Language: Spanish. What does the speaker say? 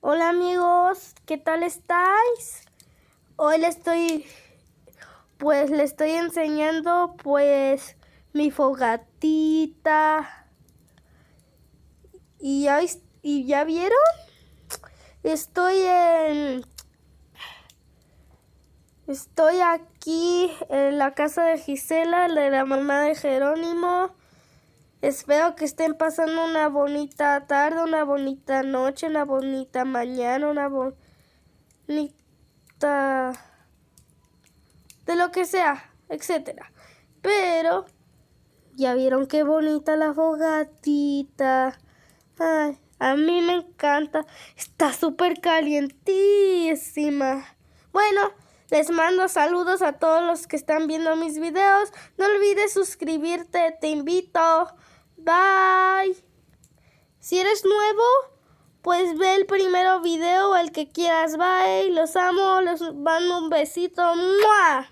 Hola amigos, ¿qué tal estáis? Hoy le estoy enseñando mi fogatita. ¿Y ya vieron? Estoy aquí en la casa de Gisela, de la mamá de Jerónimo. Espero que estén pasando una bonita tarde, una bonita noche, una bonita mañana, una bonita de lo que sea, etcétera. Pero ya vieron qué bonita la fogatita. Ay, a mí me encanta. Está súper calientísima. Bueno, les mando saludos a todos los que están viendo mis videos. No olvides suscribirte, te invito. Bye. Si eres nuevo, pues ve el primero video, el que quieras. Bye. Los amo, les mando un besito. ¡Mua!